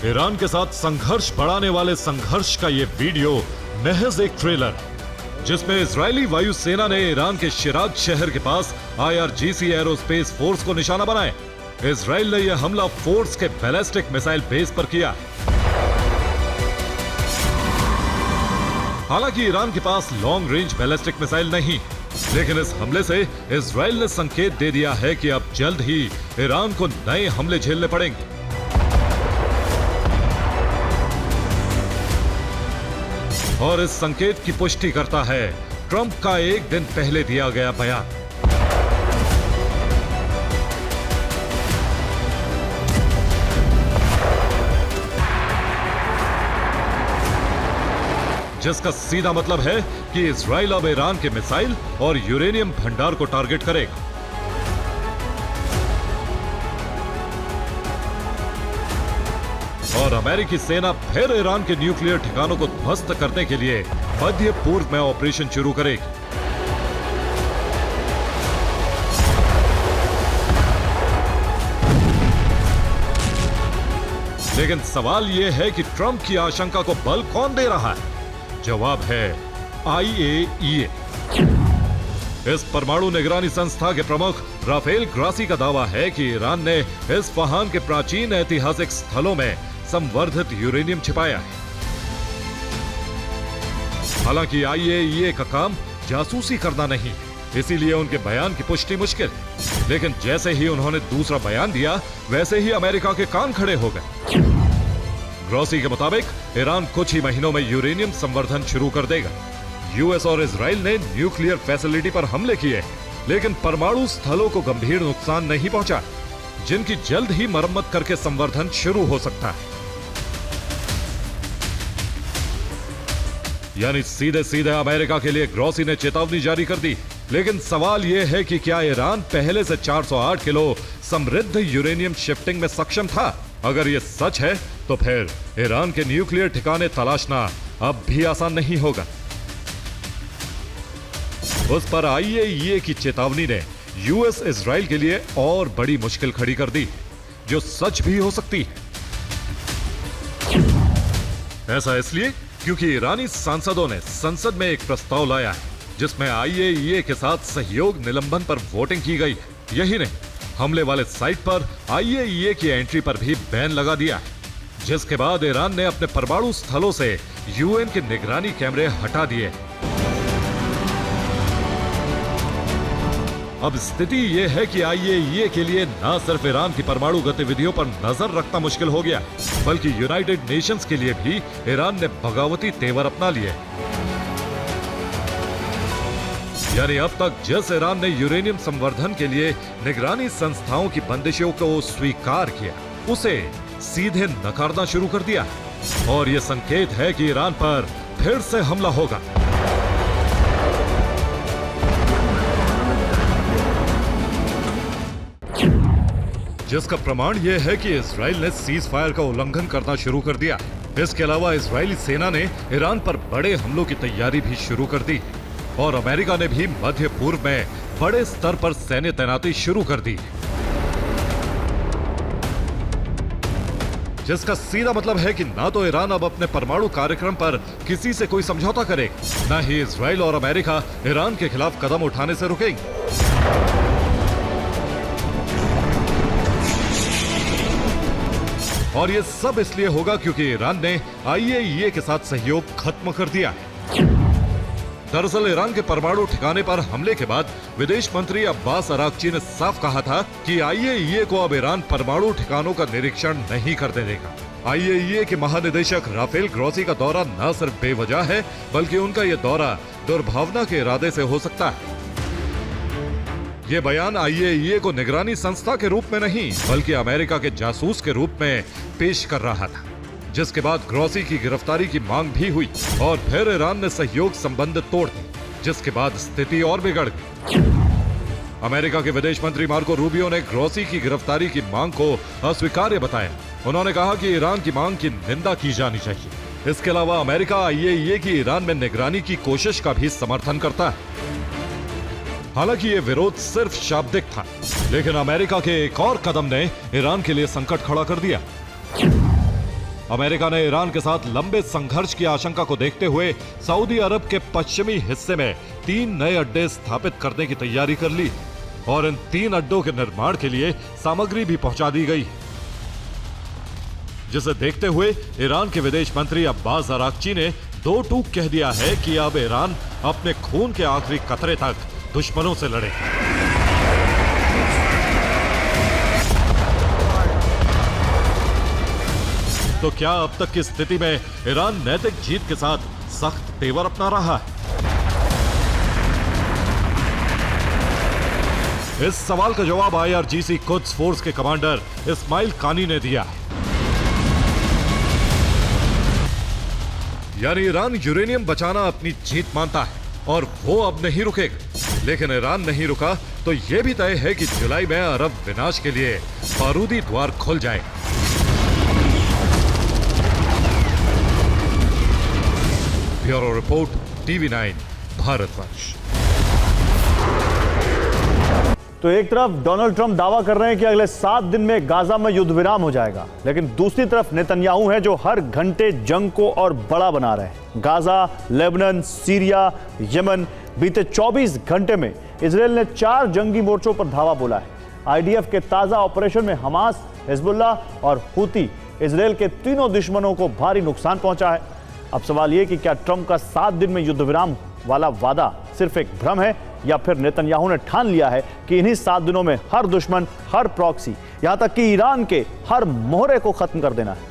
ईरान के साथ संघर्ष बढ़ाने वाले संघर्ष का यह वीडियो महज एक ट्रेलर जिसमें इजरायली वायुसेना ने ईरान के शिराज शहर के पास IRGC एरोस्पेस फोर्स को निशाना बनाए। इजराइल ने यह हमला फोर्स के बैलिस्टिक मिसाइल बेस पर किया। हालांकि ईरान के पास लॉन्ग रेंज बैलिस्टिक मिसाइल नहीं, लेकिन इस हमले से इजराइल ने संकेत दे दिया है कि अब जल्द ही ईरान को नए हमले झेलने पड़ेंगे। और इस संकेत की पुष्टि करता है ट्रंप का एक दिन पहले दिया गया बयान। जिसका सीधा मतलब है कि इजराइल अब ईरान के मिसाइल और यूरेनियम भंडार को टारगेट करेगा। और अमेरिकी सेना फिर ईरान के न्यूक्लियर ठिकानों को ध्वस्त करने के लिए मध्य पूर्व में ऑपरेशन शुरू करेगी। लेकिन सवाल यह है कि ट्रंप की आशंका को बल कौन दे रहा है? जवाब है IAEA। इस परमाणु निगरानी संस्था के प्रमुख राफेल ग्रासी का दावा है कि ईरान ने इस्फहान के प्राचीन ऐतिहासिक स्थलों में संवर्धित यूरेनियम छिपाया है। हालांकि IAEA का काम जासूसी करना नहीं, इसीलिए उनके बयान की पुष्टि मुश्किल। लेकिन जैसे ही उन्होंने दूसरा बयान दिया, वैसे ही अमेरिका के कान खड़े हो गए। ग्रॉसी के मुताबिक ईरान कुछ ही महीनों में यूरेनियम संवर्धन शुरू कर देगा। यूएस और इजराइल ने न्यूक्लियर फैसिलिटी पर हमले किए, लेकिन परमाणु स्थलों को गंभीर नुकसान नहीं पहुंचा, जिनकी जल्द ही मरम्मत करके संवर्धन शुरू हो सकता है। यानी सीधे सीधे अमेरिका के लिए ग्रॉसी ने चेतावनी जारी कर दी। लेकिन सवाल यह है कि क्या ईरान पहले से 408 किलो समृद्ध यूरेनियम शिफ्टिंग में सक्षम था? अगर यह सच है तो फिर ईरान के न्यूक्लियर ठिकाने तलाशना अब भी आसान नहीं होगा। उस पर IAEA की चेतावनी ने यूएस इजराइल के लिए और बड़ी मुश्किल खड़ी कर दी, जो सच भी हो सकती है। ऐसा इसलिए क्योंकि ईरानी सांसदों ने संसद में एक प्रस्ताव लाया है जिसमें IAEA के साथ सहयोग निलंबन पर वोटिंग की गई है। यही नहीं, हमले वाले साइट पर IAEA की एंट्री पर भी बैन लगा दिया है, जिसके बाद ईरान ने अपने परमाणु स्थलों से UN के निगरानी कैमरे हटा दिए। अब स्थिति यह है कि IAEA के लिए न सिर्फ ईरान की परमाणु गतिविधियों पर नजर रखना मुश्किल हो गया, बल्कि यूनाइटेड नेशंस के लिए भी ईरान ने बगावती तेवर अपना लिए। यानी अब तक जिस ईरान ने यूरेनियम संवर्धन के लिए निगरानी संस्थाओं की बंदिशों को स्वीकार किया, उसे सीधे नकारना शुरू कर दिया। और यह संकेत है कि ईरान पर फिर से हमला होगा। जिसका प्रमाण यह है कि इजराइल ने सीज फायर का उल्लंघन करना शुरू कर दिया। इसके अलावा इजरायली सेना ने ईरान पर बड़े हमलों की तैयारी भी शुरू कर दी और अमेरिका ने भी मध्य पूर्व में बड़े स्तर पर सैन्य तैनाती शुरू कर दी, जिसका सीधा मतलब है कि ना तो ईरान अब अपने परमाणु कार्यक्रम पर किसी से कोई समझौता करे, न ही इजराइल और अमेरिका ईरान के खिलाफ कदम उठाने से रुकेंगे। और ये सब इसलिए होगा क्योंकि ईरान ने IAEA के साथ सहयोग खत्म कर दिया है। दरअसल ईरान के परमाणु ठिकाने पर हमले के बाद विदेश मंत्री अब्बास अराक्ची ने साफ कहा था कि IAEA को अब ईरान परमाणु ठिकानों का निरीक्षण नहीं करने देगा। IAEA के महानिदेशक राफेल ग्रॉसी का दौरा न सिर्फ बेवजह है, बल्कि उनका यह दौरा दुर्भावना के इरादे से हो सकता है। ये बयान IAEA को निगरानी संस्था के रूप में नहीं बल्कि अमेरिका के जासूस के रूप में पेश कर रहा था, जिसके बाद ग्रोसी की गिरफ्तारी की मांग भी हुई और फिर ईरान ने सहयोग संबंध तोड़ दिए, जिसके बाद स्थिति और बिगड़ गई। अमेरिका के विदेश मंत्री मार्को रूबियो ने ग्रोसी की गिरफ्तारी की मांग को अस्वीकार्य बताया। उन्होंने कहा कि ईरान की मांग की निंदा की जानी चाहिए। इसके अलावा अमेरिका IAEA की ईरान में निगरानी की कोशिश का भी समर्थन करता है। हालांकि ये विरोध सिर्फ शाब्दिक था, लेकिन अमेरिका के एक और कदम ने ईरान के लिए संकट खड़ा कर दिया। अमेरिका ने ईरान के साथ लंबे संघर्ष की आशंका को देखते हुए सऊदी अरब के पश्चिमी हिस्से में 3 नए अड्डे स्थापित करने की तैयारी कर ली और इन 3 अड्डों के निर्माण के लिए सामग्री भी पहुंचा दी गई, जिसे देखते हुए ईरान के विदेश मंत्री अब्बास अराक्ची ने 2 टूक कह दिया है कि अब ईरान अपने खून के आखिरी कतरे तक दुश्मनों से लड़े। तो क्या अब तक की स्थिति में ईरान नैतिक जीत के साथ सख्त तेवर अपना रहा है? इस सवाल का जवाब IRGC कुद्स फोर्स के कमांडर इस्माइल कानी ने दिया है। यानी ईरान यूरेनियम बचाना अपनी जीत मानता है और वो अब नहीं रुकेगा। लेकिन ईरान नहीं रुका तो यह भी तय है कि जुलाई में अरब विनाश के लिए बारूदी द्वार खुल जाए। Bureau report, TV9 Bharatvarsh. तो एक तरफ डोनाल्ड ट्रंप दावा कर रहे हैं कि अगले 7 दिन में गाजा में युद्ध विराम हो जाएगा, लेकिन दूसरी तरफ नेतन्याहू हैं जो हर घंटे जंग को और बड़ा बना रहे हैं। गाजा, लेबनान, सीरिया, यमन, बीते 24 घंटे में इजराइल ने 4 जंगी मोर्चों पर धावा बोला है। IDF के ताजा ऑपरेशन में हमास, हिजबुल्लाह और हुती इजराइल के तीनों दुश्मनों को भारी नुकसान पहुंचा है। अब सवाल यह कि क्या ट्रंप का 7 दिन में युद्ध विराम वाला वादा सिर्फ एक भ्रम है या फिर नेतन्याहू ने ठान लिया है कि इन्हीं 7 दिनों में हर दुश्मन, हर प्रॉक्सी, यहां तक कि ईरान के हर मोहरे को खत्म कर देना है।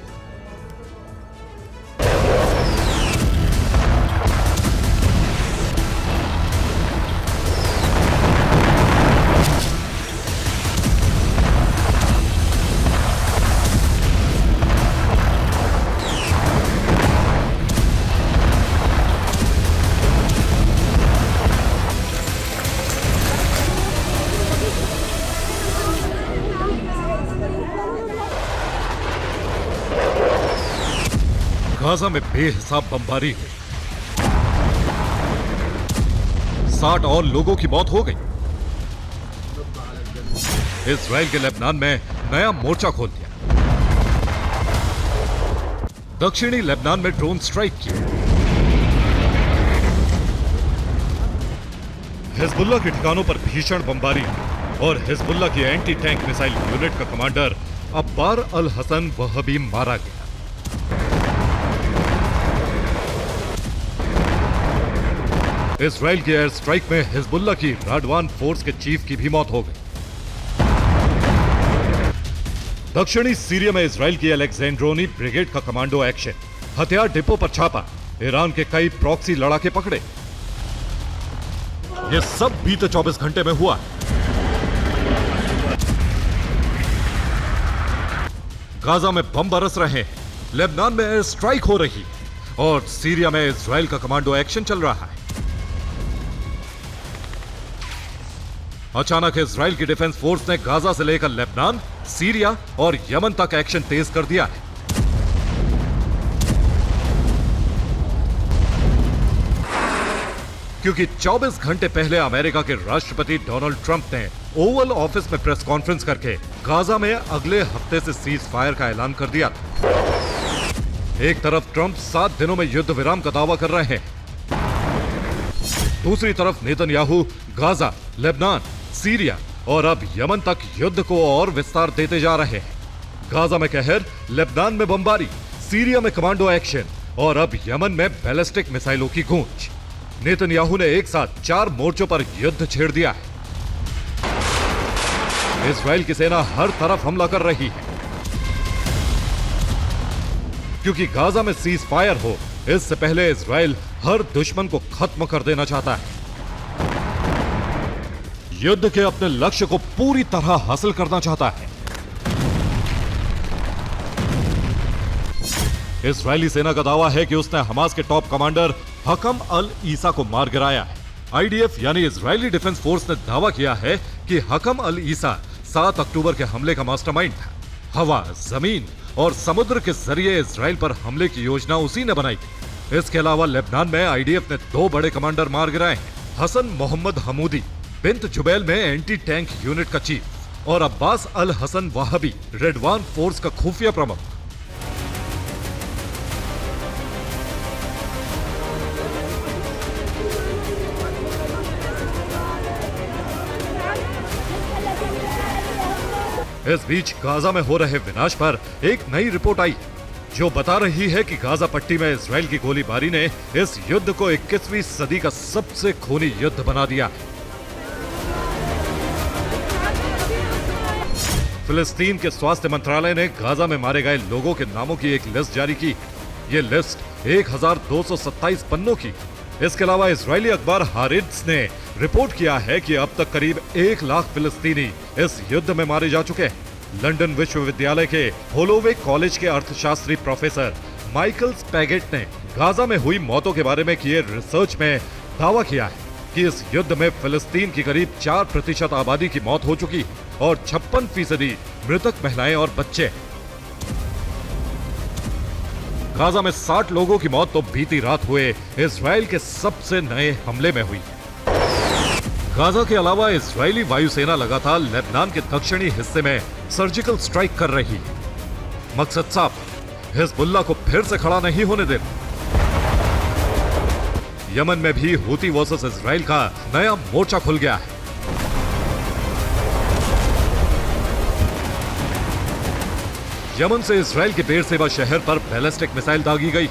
गाजा में बेहिसाब बमबारी हुई, 60 और लोगों की मौत हो गई। इजराइल के लेबनान में नया मोर्चा खोल दिया, दक्षिणी लेबनान में ड्रोन स्ट्राइक की। हिजबुल्लाह के ठिकानों पर भीषण बमबारी और हिजबुल्लाह की एंटी टैंक मिसाइल यूनिट का कमांडर अब्बार अल हसन वहबी मारा गया। इजराइल की एयर स्ट्राइक में हिजबुल्लाह की राडवान फोर्स के चीफ की भी मौत हो गई। दक्षिणी सीरिया में इजराइल की अलेक्जेंड्रोनी ब्रिगेड का कमांडो एक्शन, हथियार डिपो पर छापा, ईरान के कई प्रॉक्सी लड़ाके पकड़े। यह सब बीते 24 घंटे में हुआ। गाजा में बम बरस रहे हैं, लेबनान में एयर स्ट्राइक हो रही और सीरिया में इजराइल का कमांडो एक्शन चल रहा है। अचानक इजराइल की डिफेंस फोर्स ने गाजा से लेकर लेबनान, सीरिया और यमन तक एक्शन तेज कर दिया है। क्योंकि 24 घंटे पहले अमेरिका के राष्ट्रपति डोनाल्ड ट्रंप ने ओवल ऑफिस में प्रेस कॉन्फ्रेंस करके गाजा में अगले हफ्ते से सीज फायर का ऐलान कर दिया था। एक तरफ ट्रंप 7 दिनों में युद्ध विराम का दावा कर रहे हैं, दूसरी तरफ नेतन्याहू गाजा, लेबनान, सीरिया और अब यमन तक युद्ध को और विस्तार देते जा रहे हैं। गाजा में कहर, लेबनान में बमबारी, सीरिया में कमांडो एक्शन और अब यमन में बैलिस्टिक मिसाइलों की गूंज। नेतन्याहू ने एक साथ 4 मोर्चों पर युद्ध छेड़ दिया है। इजराइल की सेना हर तरफ हमला कर रही है, क्योंकि गाजा में सीज फायर हो इससे पहले इजराइल हर दुश्मन को खत्म कर देना चाहता है। युद्ध के अपने लक्ष्य को पूरी तरह हासिल करना चाहता है। इजरायली सेना का दावा है कि उसने हमास के टॉप कमांडर हकम अल ईसा को मार गिराया है। आईडीएफ यानी इजरायली डिफेंस फोर्स ने दावा किया है कि हकम अल ईसा 7 अक्टूबर के हमले का मास्टरमाइंड था। हवा, जमीन और समुद्र के जरिए इजराइल पर हमले की योजना उसी ने बनाई थी। इसके अलावा लेबनान में आईडीएफ ने 2 बड़े कमांडर मार गिराए हैं। हसन मोहम्मद हमूदी बिंत जुबैल में एंटी टैंक यूनिट का चीफ और अब्बास अल हसन वाहबी रेडवान फोर्स का खुफिया प्रमुख। इस बीच गाजा में हो रहे विनाश पर एक नई रिपोर्ट आई जो बता रही है कि गाजा पट्टी में इजराइल की गोलीबारी ने इस युद्ध को 21वीं सदी का सबसे खूनी युद्ध बना दिया है। फिलिस्तीन के स्वास्थ्य मंत्रालय ने गाजा में मारे गए लोगों के नामों की एक लिस्ट जारी की। ये लिस्ट 1227 पन्नों की। इसके अलावा इजरायली अखबार हारिट्स ने रिपोर्ट किया है कि अब तक करीब 1 लाख फिलिस्तीनी इस युद्ध में मारे जा चुके हैं। लंदन विश्वविद्यालय के होलोवे कॉलेज के अर्थशास्त्री प्रोफेसर माइकल स्पैगेट ने गाजा में हुई मौतों के बारे में किए रिसर्च में दावा किया है कि इस युद्ध में फिलिस्तीन की करीब 4% आबादी की मौत हो चुकी और 56% मृतक महिलाएं और बच्चे हैं। गाजा में 60 लोगों की मौत तो बीती रात हुए इजराइल के सबसे नए हमले में हुई। गाजा के अलावा इजरायली वायुसेना लगातार लेबनान के दक्षिणी हिस्से में सर्जिकल स्ट्राइक कर रही है। मकसद साफ, हिजबुल्लाह को फिर से खड़ा नहीं होने देना। यमन में भी हूती वर्सेस इजराइल का नया मोर्चा खुल गया है। यमन से इजराइल के बेरशेबा शहर पर बैलिस्टिक मिसाइल दागी गई।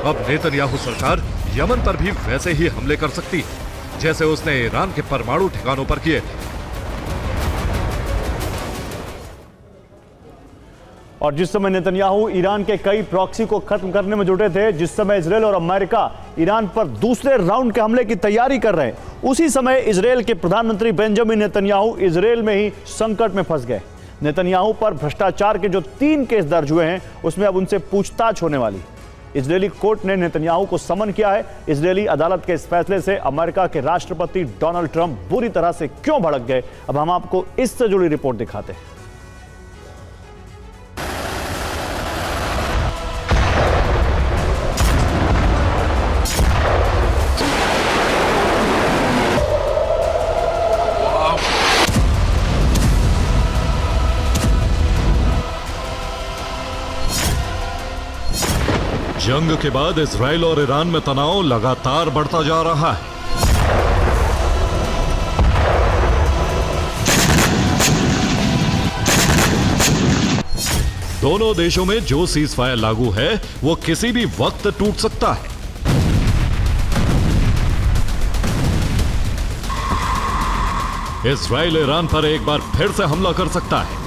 अब नेतन्याहू सरकार यमन पर भी वैसे ही हमले कर सकती है जैसे उसने ईरान के परमाणु ठिकानों पर किए। और जिस समय नेतन्याहू ईरान के कई प्रॉक्सी को खत्म करने में जुटे थे, जिस समय इजराइल और अमेरिका ईरान पर दूसरे राउंड के हमले की तैयारी कर रहे हैं, उसी समय इजराइल के प्रधानमंत्री बेंजामिन नेतन्याहू इजराइल में ही संकट में फंस गए। नेतन्याहू पर भ्रष्टाचार के जो 3 केस दर्ज हुए हैं, उसमें अब उनसे पूछताछ होने वाली। इजरायली कोर्ट ने नेतन्याहू को समन किया है। इजरायली अदालत के इस फैसले से अमेरिका के राष्ट्रपति डोनाल्ड ट्रंप बुरी तरह से क्यों भड़क गए, अब हम आपको इससे जुड़ी रिपोर्ट दिखाते हैं। जंग के बाद इजराइल और ईरान में तनाव लगातार बढ़ता जा रहा है। दोनों देशों में जो सीजफायर लागू है वो किसी भी वक्त टूट सकता है। इजराइल ईरान पर एक बार फिर से हमला कर सकता है।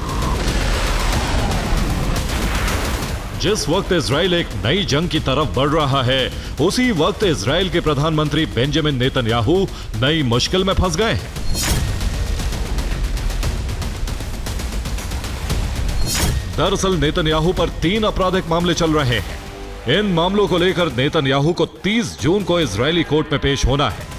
जिस वक्त इजराइल एक नई जंग की तरफ बढ़ रहा है, उसी वक्त इजराइल के प्रधानमंत्री बेंजामिन नेतन्याहू नई मुश्किल में फंस गए हैं। दरअसल नेतन्याहू पर 3 आपराधिक मामले चल रहे हैं। इन मामलों को लेकर नेतन्याहू को 30 जून को इजरायली कोर्ट में पेश होना है।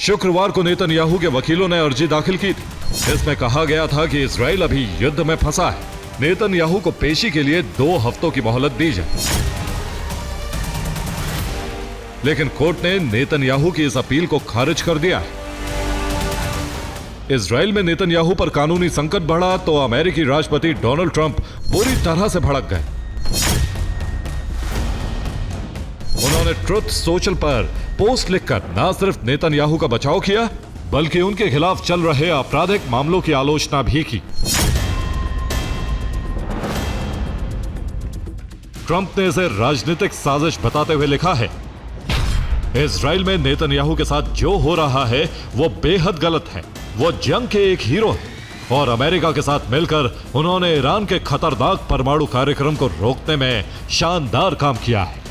शुक्रवार को नेतन्याहू के वकीलों ने अर्जी दाखिल की थी। इसमें कहा गया था कि इजराइल अभी युद्ध में फंसा है, नेतन्याहू को पेशी के लिए 2 हफ्तों की मोहलत दी जाए। लेकिन कोर्ट ने नेतन्याहू की इस अपील को खारिज कर दिया है। इजराइल में नेतन्याहू पर कानूनी संकट बढ़ा तो अमेरिकी राष्ट्रपति डोनाल्ड ट्रंप बुरी तरह से भड़क गए। उन्होंने ट्रुथ सोशल पर पोस्ट लिखकर न सिर्फ नेतन्याहू का बचाव किया, बल्कि उनके खिलाफ चल रहे आपराधिक मामलों की आलोचना भी की। ट्रंप ने इसे राजनीतिक साजिश बताते हुए लिखा है, इजराइल में नेतन्याहू के साथ जो हो रहा है वो बेहद गलत है। वो जंग के एक हीरो है और अमेरिका के साथ मिलकर उन्होंने ईरान के खतरनाक परमाणु कार्यक्रम को रोकने में शानदार काम किया है।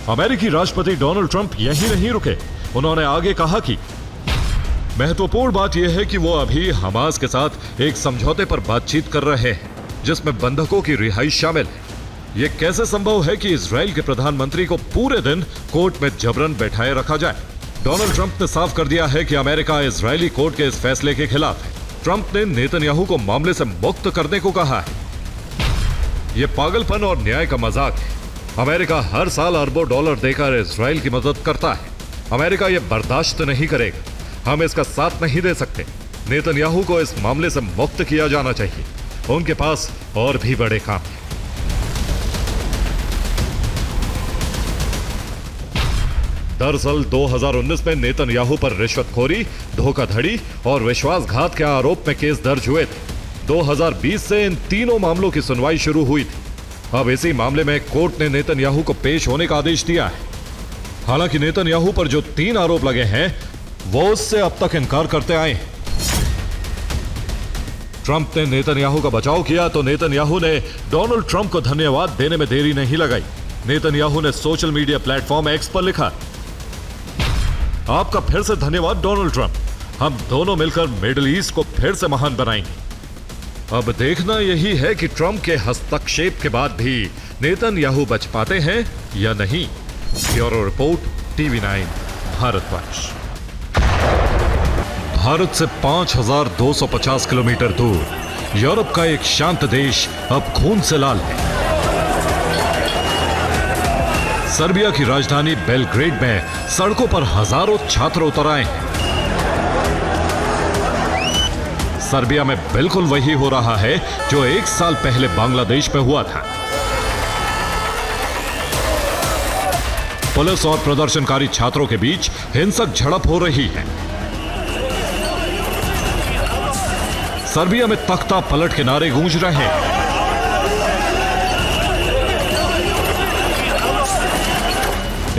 अमेरिकी राष्ट्रपति डोनाल्ड ट्रंप यहीं नहीं रुके। उन्होंने आगे कहा कि महत्वपूर्ण बात यह है कि वो अभी हमास के साथ एक समझौते पर बातचीत कर रहे हैं जिसमें बंधकों की रिहाई शामिल है। यह कैसे संभव है कि इजराइल के प्रधानमंत्री को पूरे दिन कोर्ट में जबरन बैठाए रखा जाए? डोनाल्ड ट्रंप ने साफ कर दिया है कि अमेरिका इजरायली कोर्ट के इस फैसले के खिलाफ है। ट्रंप ने नेतन्याहू को मामले से मुक्त करने को कहा है। यह पागलपन और न्याय का मजाक है। अमेरिका हर साल अरबों डॉलर देकर इजराइल की मदद करता है। अमेरिका यह बर्दाश्त नहीं करेगा। हम इसका साथ नहीं दे सकते। नेतन्याहू को इस मामले से मुक्त किया जाना चाहिए। उनके पास और भी बड़े काम हैं। दरअसल 2019 में नेतन्याहू पर रिश्वतखोरी, धोखाधड़ी और विश्वासघात के आरोप में केस दर्ज हुए थे। 2020 से इन तीनों मामलों की सुनवाई शुरू हुई थी। अब इसी मामले में कोर्ट ने नेतन्याहू को पेश होने का आदेश दिया है। हालांकि नेतन्याहू पर जो 3 आरोप लगे हैं वो उससे अब तक इनकार करते आए हैं। ट्रंप ने नेतन्याहू का बचाव किया तो नेतन्याहू ने डोनाल्ड ट्रंप को धन्यवाद देने में देरी नहीं लगाई। नेतन्याहू ने सोशल मीडिया प्लेटफॉर्म एक्स पर लिखा, आपका फिर से धन्यवाद डोनाल्ड ट्रंप। हम दोनों मिलकर मिडिल ईस्ट को फिर से महान बनाएंगे। अब देखना यही है कि ट्रंप के हस्तक्षेप के बाद भी नेतन्याहू बच पाते हैं या नहीं। Bureau report, TV9 Bharatvarsh. Bharat से 5250 किलोमीटर दूर यूरोप का एक शांत देश अब खून से लाल है। सर्बिया की राजधानी बेलग्रेड में सड़कों पर हजारों छात्र उतर आए हैं। सर्बिया में बिल्कुल वही हो रहा है जो 1 साल पहले बांग्लादेश में हुआ था। पुलिस और प्रदर्शनकारी छात्रों के बीच हिंसक झड़प हो रही है। सर्बिया में तख्ता पलट के नारे गूंज रहे हैं।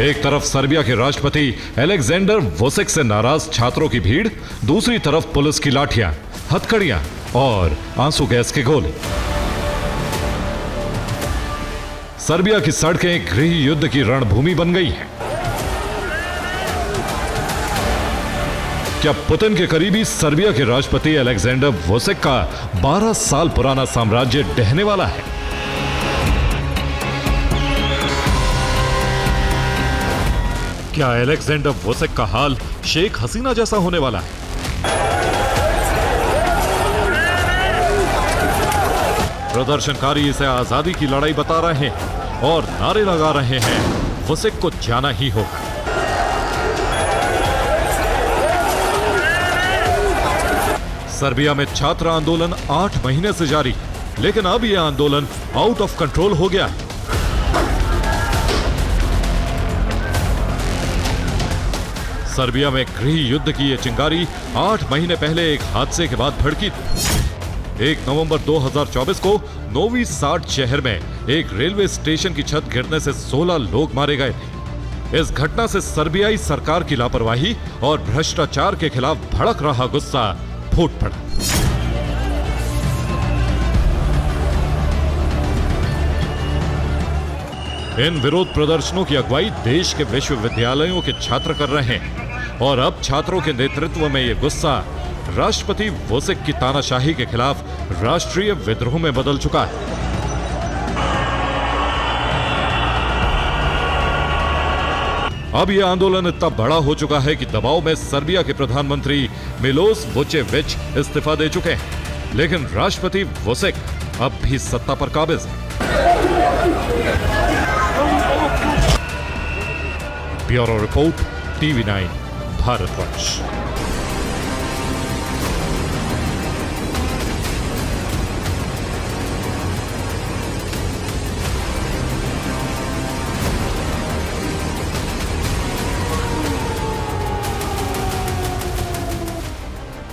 एक तरफ सर्बिया के राष्ट्रपति अलेक्जेंडर वुसिक से नाराज छात्रों की भीड़, दूसरी तरफ पुलिस की लाठियां, हथकड़ियां और आंसू गैस के गोले। सर्बिया की सड़कें गृह युद्ध की रणभूमि बन गई हैं। क्या पुतिन के करीबी सर्बिया के राष्ट्रपति अलेक्जेंडर वुसिक का 12 साल पुराना साम्राज्य ढहने वाला है? क्या अलेक्जेंडर वुसिक का हाल शेख हसीना जैसा होने वाला है? प्रदर्शनकारी इसे आजादी की लड़ाई बता रहे हैं और नारे लगा रहे हैं, वुसिक को जाना ही होगा। सर्बिया में छात्र आंदोलन 8 महीने से जारी, लेकिन अब यह आंदोलन आउट ऑफ कंट्रोल हो गया है। सर्बिया में गृह युद्ध की यह चिंगारी 8 महीने पहले एक हादसे के बाद भड़की थी। 1 नवंबर 2024 को नोवी साड शहर में एक रेलवे स्टेशन की छत गिरने से 16 लोग मारे गए थे। इस घटना से सर्बियाई सरकार की लापरवाही और भ्रष्टाचार के खिलाफ भड़क रहा गुस्सा फूट पड़ा। इन विरोध प्रदर्शनों की अगुवाई देश के विश्वविद्यालयों के छात्र कर रहे हैं और अब छात्रों के नेतृत्व में यह गुस्सा राष्ट्रपति वुसिक की तानाशाही के खिलाफ राष्ट्रीय विद्रोह में बदल चुका है। अब यह आंदोलन इतना बड़ा हो चुका है कि दबाव में सर्बिया के प्रधानमंत्री मिलोस वुचेविच इस्तीफा दे चुके हैं, लेकिन राष्ट्रपति वुसिक अब भी सत्ता पर काबिज है। Bureau report, TV9 Bharatvarsh.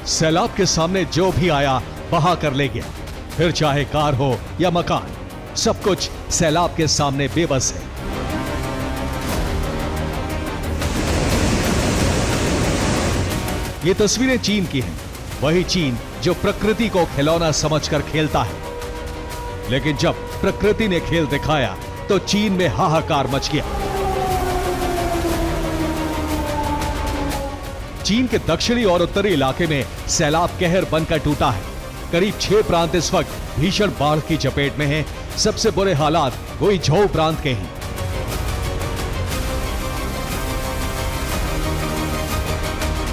सैलाब के सामने जो भी आया बहा कर ले गया, फिर चाहे कार हो या मकान, सब कुछ सैलाब के सामने बेबस है। ये तस्वीरें चीन की हैं, वही चीन जो प्रकृति को खिलौना समझकर खेलता है। लेकिन जब प्रकृति ने खेल दिखाया तो चीन में हाहाकार मच गया। चीन के दक्षिणी और उत्तरी इलाके में सैलाब कहर बनकर टूटा है। करीब 6 प्रांत इस वक्त भीषण बाढ़ की चपेट में हैं। सबसे बुरे हालात गुइझोउ प्रांत के हैं।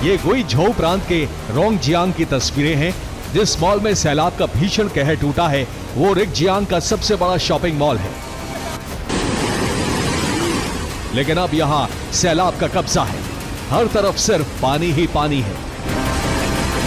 ये गुइझोउ प्रांत के रोंगजियांग की तस्वीरें हैं। जिस मॉल में सैलाब का भीषण कहर टूटा है वो रिगजियांग का सबसे बड़ा शॉपिंग मॉल है। लेकिन अब यहां सैलाब का कब्जा है। हर तरफ सिर्फ पानी ही पानी है।